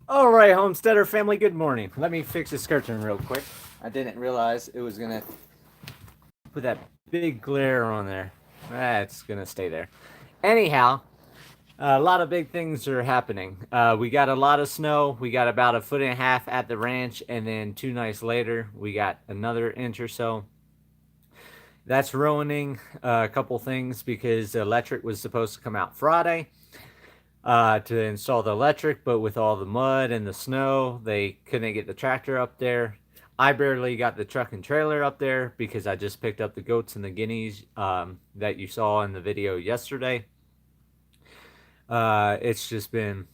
All right, homesteader family, good morning. Let me fix this curtain real quick. I didn't realize it was gonna put that big glare on there. It's gonna stay there. Anyhow, a lot of big things are happening. We got a lot of snow. We got about a foot and a half at the ranch, and then 2 nights later, we got another inch or so. That's ruining a couple things because the electric was supposed to come out Friday to install the electric, but with all the mud and the snow, they couldn't get the tractor up there. I barely got the truck and trailer up there because I just picked up the goats and the guineas that you saw in the video yesterday. It's just been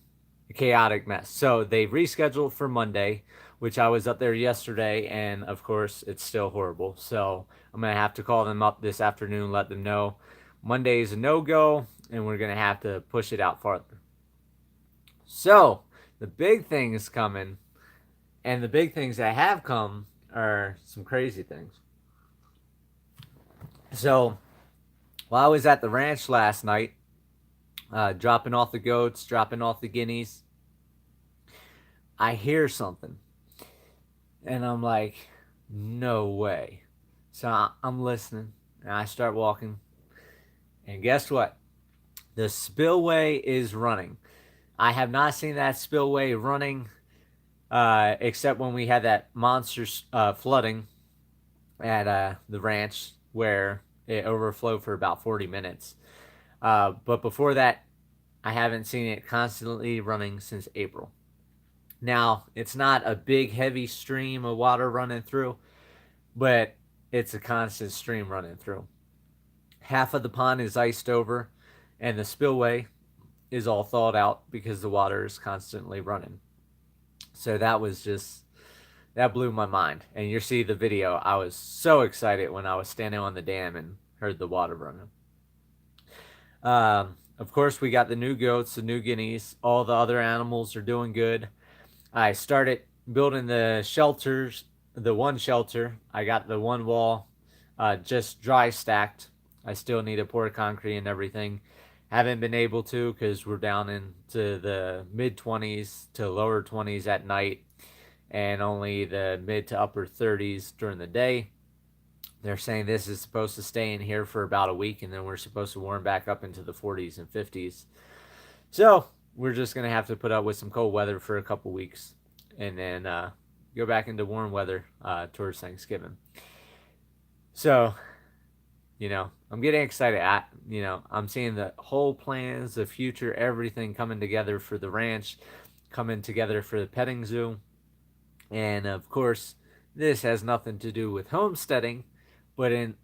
a chaotic mess. So they rescheduled for Monday, which I was up there yesterday, and of course, it's still horrible. So I'm going to have to call them up this afternoon, let them know Monday is a no go, and we're going to have to push it out farther. So the big thing is coming, and the big things that have come are some crazy things. So while I was at the ranch last night, dropping off the goats, dropping off the guineas, I hear something, and I'm like, no way. So I'm listening, and I start walking, and guess what? The spillway is running. I have not seen that spillway running except when we had that monster flooding at the ranch where it overflowed for about 40 minutes. But before that, I haven't seen it constantly running since April. Now, it's not a big, heavy stream of water running through, but it's a constant stream running through. Half of the pond is iced over, and the spillway is all thawed out because the water is constantly running. So that blew my mind. And you see the video. I was so excited when I was standing on the dam and heard the water running. Of course, we got the new goats, the new guineas. All the other animals are doing good. I started building the shelters, the one shelter. I got the one wall just dry stacked. I still need to pour concrete and everything. Haven't been able to because we're down into the mid 20s to lower 20s at night and only the mid to upper 30s during the day. They're saying this is supposed to stay in here for about a week and then we're supposed to warm back up into the 40s and 50s. So we're just going to have to put up with some cold weather for a couple weeks and then go back into warm weather towards Thanksgiving. So, I'm getting excited. I'm seeing the whole plans, the future, everything coming together for the ranch, coming together for the petting zoo. And of course, this has nothing to do with homesteading, but it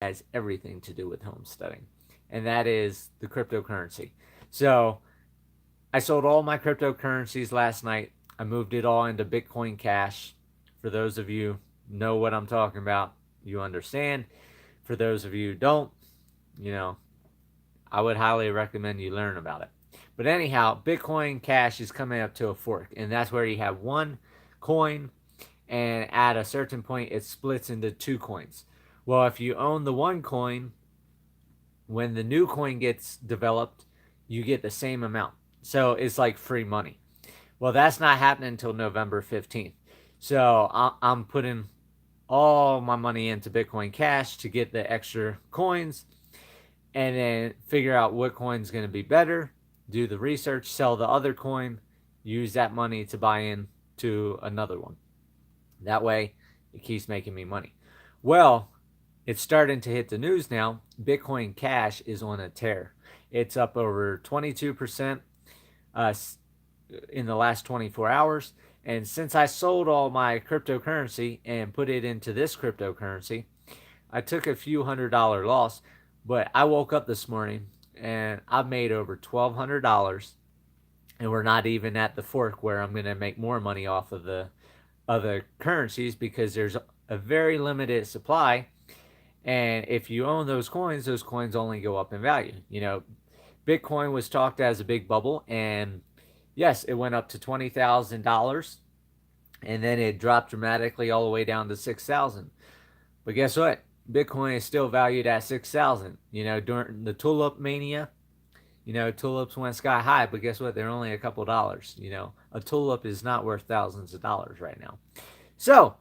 has everything to do with homesteading. And that is the cryptocurrency. So I sold all my cryptocurrencies last night. I moved it all into Bitcoin Cash. For those of you know what I'm talking about, you understand. For those of you who don't, I would highly recommend you learn about it. But anyhow, Bitcoin Cash is coming up to a fork, and that's where you have one coin, and at a certain point, it splits into two coins. Well, if you own the one coin, when the new coin gets developed, you get the same amount. So it's like free money. Well, that's not happening until November 15th. So I'm putting all my money into Bitcoin Cash to get the extra coins and then figure out what coin's going to be better, do the research, sell the other coin, use that money to buy in to another one. That way, it keeps making me money. Well, it's starting to hit the news now. Bitcoin Cash is on a tear. It's up over 22% in the last 24 hours. And since I sold all my cryptocurrency and put it into this cryptocurrency, I took a few $100 loss. But I woke up this morning and I've made over $1,200. And we're not even at the fork where I'm going to make more money off of the other currencies because there's a very limited supply. And if you own those coins only go up in value. Bitcoin was talked as a big bubble, and yes, it went up to $20,000, and then it dropped dramatically all the way down to 6,000. But guess what? Bitcoin is still valued at 6,000. During the tulip mania, tulips went sky high, but guess what? They're only a couple dollars. A tulip is not worth thousands of dollars right now. So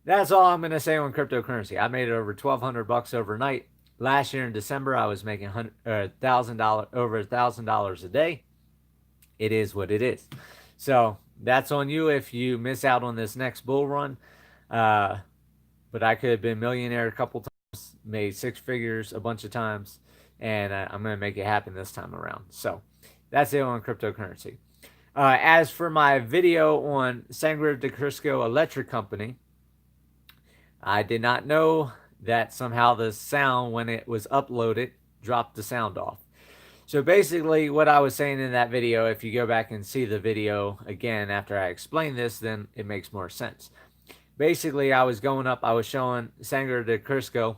that's all I'm gonna say on cryptocurrency. I made it over $1,200 overnight. Last year in December, I was making $1,000 over $1,000 a day. It is what it is. So that's on you if you miss out on this next bull run. Uh, but I could have been millionaire a couple times, made six figures a bunch of times, and I'm going to make it happen this time around. So that's it on cryptocurrency. As for my video on Sangre de Crisco Electric Company, I did not know that somehow the sound, when it was uploaded, dropped the sound off. So basically, what I was saying in that video, if you go back and see the video again after I explain this, then it makes more sense. Basically, I was going up, I was showing Sangre de Crisco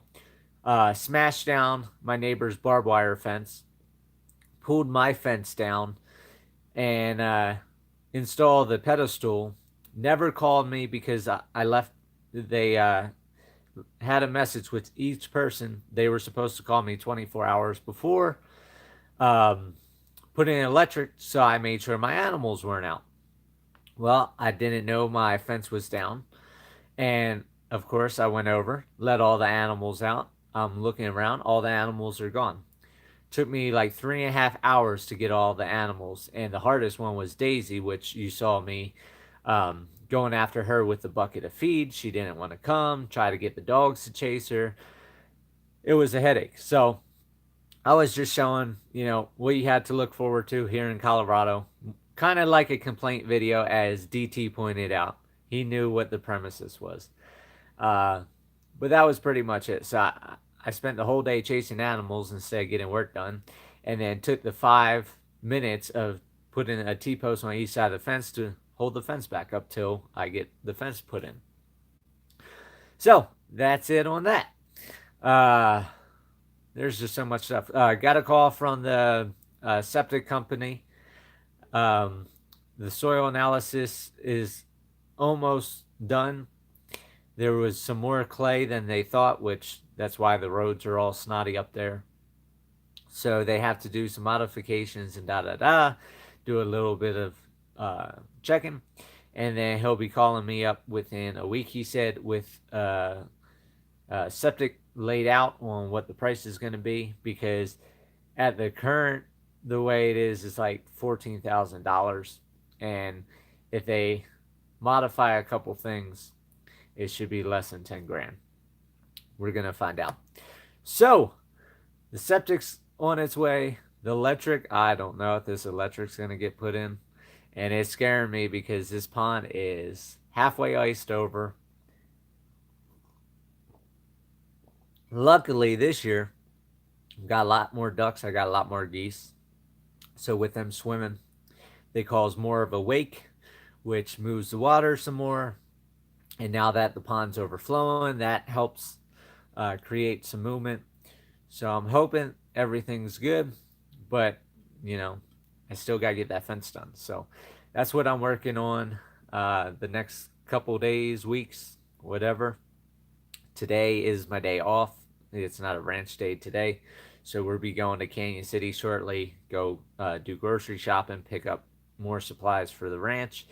smashed down my neighbor's barbed wire fence, pulled my fence down, and installed the pedestal. Never called me because I left. They had a message with each person. They were supposed to call me 24 hours before. Put in electric, so I made sure my animals weren't out. Well, I didn't know my fence was down. And of course, I went over, let all the animals out. I'm looking around, all the animals are gone. Took me like 3.5 hours to get all the animals. And the hardest one was Daisy, which you saw me going after her with the bucket of feed. She didn't want to come, try to get the dogs to chase her. It was a headache. So I was just showing, what you had to look forward to here in Colorado. Kind of like a complaint video, as DT pointed out. He knew what the premises was. But that was pretty much it. So I spent the whole day chasing animals instead of getting work done. And then took the 5 minutes of putting a T-post on each side of the fence to hold the fence back up till I get the fence put in. So that's it on that. There's just so much stuff. Got a call from the septic company. The soil analysis is almost done. There was some more clay than they thought, which that's why the roads are all snotty up there. So they have to do some modifications and do a little bit of checking. And then he'll be calling me up within a week, he said, with septic laid out on what the price is going to be, because at the way it is, it's like $14,000. And if they modify a couple things, it should be less than 10 grand. We're going to find out. So the septic's on its way. The electric, I don't know if this electric's going to get put in. And it's scaring me because this pond is halfway iced over. Luckily, this year, I've got a lot more ducks. I got a lot more geese. So with them swimming, they cause more of a wake, which moves the water some more. And now that the pond's overflowing, that helps create some movement. So I'm hoping everything's good. But, I still got to get that fence done. So that's what I'm working on the next couple days, weeks, whatever. Today is my day off. It's not a ranch day today. So we'll be going to Canyon City shortly, go do grocery shopping, pick up more supplies for the ranch,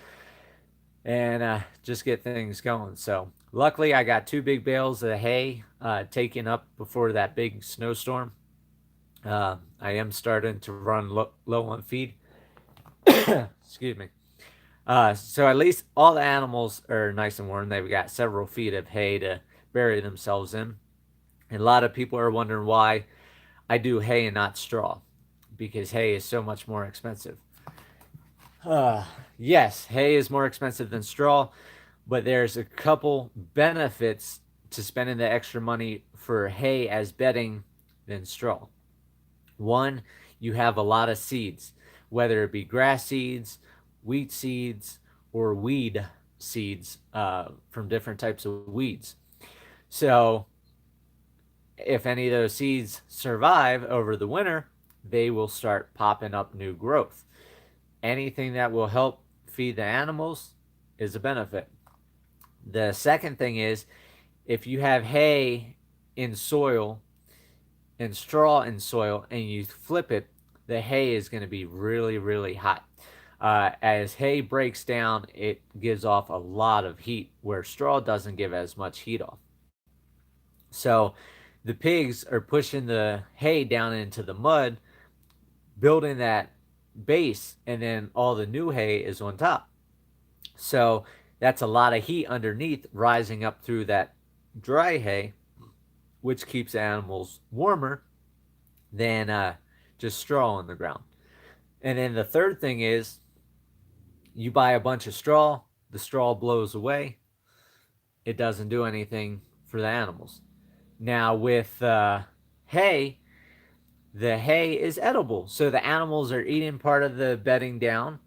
and just get things going. So luckily I got 2 big bales of hay taken up before that big snowstorm. I am starting to run low on feed. Excuse me. So at least all the animals are nice and warm. They've got several feet of hay to bury themselves in. And a lot of people are wondering why I do hay and not straw, because hay is so much more expensive. Yes, hay is more expensive than straw, but there's a couple benefits to spending the extra money for hay as bedding than straw. One, you have a lot of seeds, whether it be grass seeds, wheat seeds, or weed seeds from different types of weeds. So if any of those seeds survive over the winter, they will start popping up new growth. Anything that will help feed the animals is a benefit. The second thing is, if you have hay in soil and straw in soil and you flip it, the hay is going to be really, really hot. As hay breaks down, it gives off a lot of heat, where straw doesn't give as much heat off. So the pigs are pushing the hay down into the mud, building that base, and then all the new hay is on top. So that's a lot of heat underneath rising up through that dry hay, which keeps animals warmer than just straw on the ground. And then the third thing is, you buy a bunch of straw, the straw blows away, it doesn't do anything for the animals. Now, with hay, the hay is edible. So the animals are eating part of the bedding down.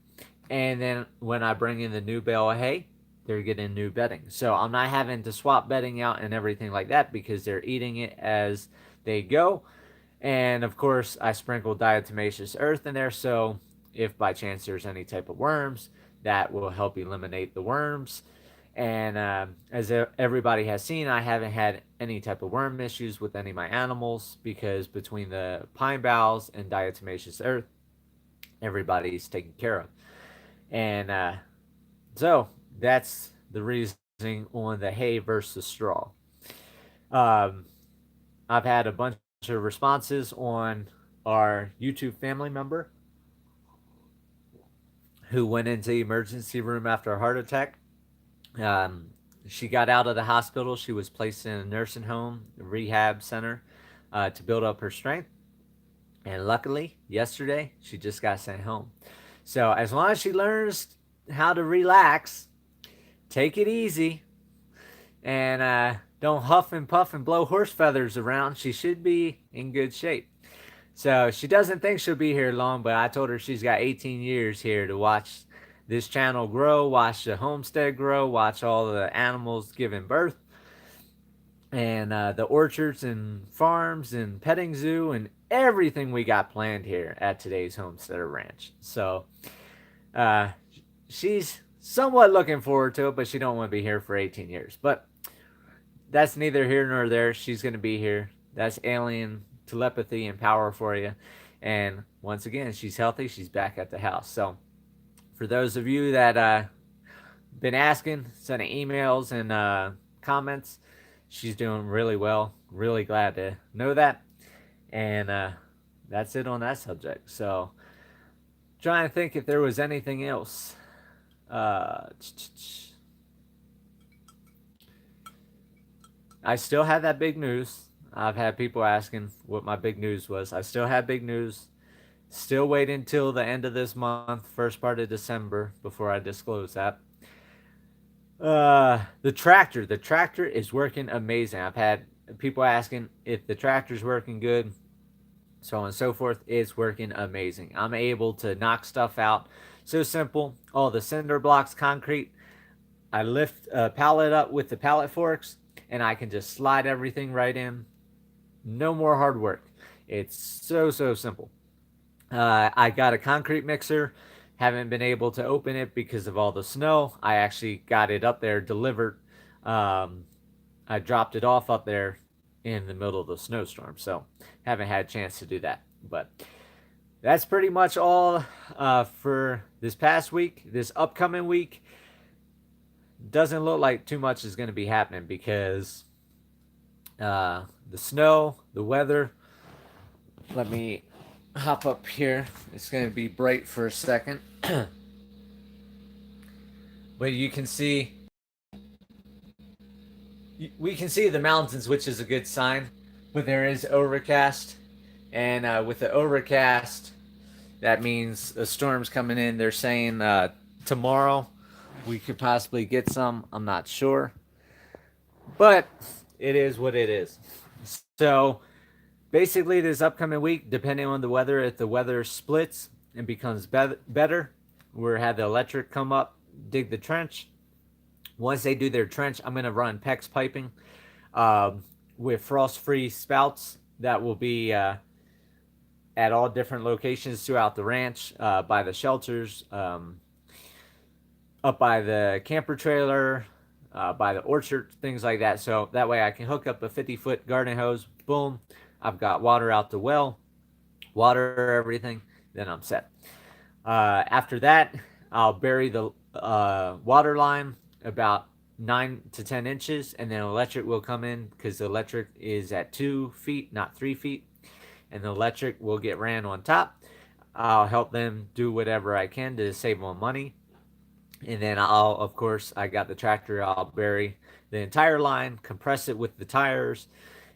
And then when I bring in the new bale of hay, they're getting new bedding. So I'm not having to swap bedding out and everything like that, because they're eating it as they go. And of course, I sprinkle diatomaceous earth in there. So if by chance there's any type of worms, that will help eliminate the worms. And as everybody has seen, I haven't had any type of worm issues with any of my animals, because between the pine boughs and diatomaceous earth, everybody's taken care of. And so that's the reasoning on the hay versus straw. Um, I've had a bunch of responses on our YouTube family member who went into the emergency room after a heart attack. Um, she got out of the hospital. She was placed in a nursing home, a rehab center, to build up her strength. And luckily, yesterday, she just got sent home. So as long as she learns how to relax, take it easy, and don't huff and puff and blow horse feathers around, she should be in good shape. So she doesn't think she'll be here long, but I told her she's got 18 years here to watch this channel grow, watch the homestead grow, watch all the animals giving birth, and the orchards and farms and petting zoo and everything we got planned here at today's homesteader ranch. So uh, she's somewhat looking forward to it, but she don't want to be here for 18 years. But that's neither here nor there. She's going to be here. That's alien telepathy and power for you. And once again, she's healthy. She's back at the house. So for those of you that been asking, sending emails and comments, she's doing really well. Really glad to know that. And that's it on that subject. So trying to think if there was anything else. I still had that big news. I've had people asking what my big news was. I still have big news. Still waiting until the end of this month, first part of December, before I disclose that. The tractor. The tractor is working amazing. I've had people asking if the tractor's working good, so on and so forth. It's working amazing. I'm able to knock stuff out. So simple. All the cinder blocks, concrete. I lift a pallet up with the pallet forks, and I can just slide everything right in. No more hard work. It's so simple. I got a concrete mixer. Haven't been able to open it because of all the snow. I actually got it up there delivered. I dropped it off up there in the middle of the snowstorm, so haven't had a chance to do that. But that's pretty much all for this past week. This upcoming week doesn't look like too much is going to be happening, because the snow, the weather. Let me hop up here. It's going to be bright for a second. But you can see, we can see the mountains, which is a good sign. But there is overcast. And with the overcast, that means a storm's coming in. They're saying tomorrow we could possibly get some. I'm not sure. But it is what it is. So basically, this upcoming week, depending on the weather, if the weather splits and becomes better, we'll have the electric come up, dig the trench. Once they do their trench, I'm going to run PEX piping with frost-free spouts that will be at all different locations throughout the ranch, by the shelters, up by the camper trailer, by the orchard, things like that. So that way I can hook up a 50-foot garden hose. Boom. I've got water out the well, water everything. then I'm set. After that, I'll bury the water line about 9 to 10 inches, and then electric will come in because the electric is at 2 feet, not 3 feet, and the electric will get ran on top. I'll help them do whatever I can to save on money. And then I'll, of course, I got the tractor. I'll bury the entire line, compress it with the tires,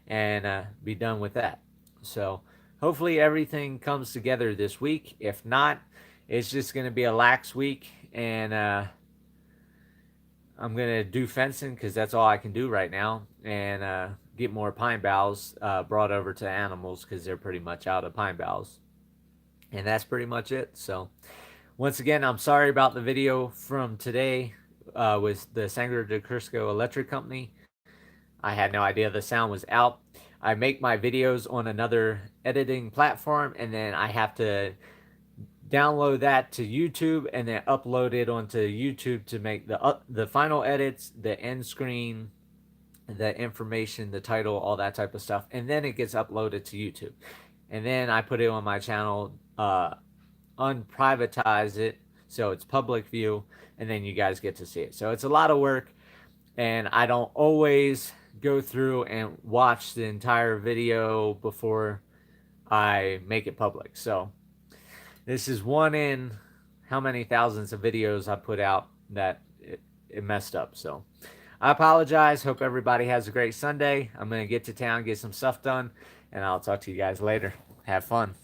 and be done with that. So hopefully everything comes together this week. If not, it's just going to be a lax week, and I'm going to do fencing because that's all I can do right now, and get more pine boughs brought over to animals because they're pretty much out of pine boughs. And that's pretty much it. So once again, I'm sorry about the video from today with the Sangre de Crisco Electric Company. I had no idea the sound was out. I make my videos on another editing platform, and then I have to download that to YouTube and then upload it onto YouTube to make the final edits, the end screen, the information, the title, all that type of stuff, and then it gets uploaded to YouTube. And then I put it on my channel, unprivatize it so it's public view, and then you guys get to see it. So it's a lot of work, and I don't always go through and watch the entire video before I make it public. So this is one in how many thousands of videos I put out that it messed up. So I apologize. Hope everybody has a great Sunday. I'm going to get to town, get some stuff done, and I'll talk to you guys later. Have fun.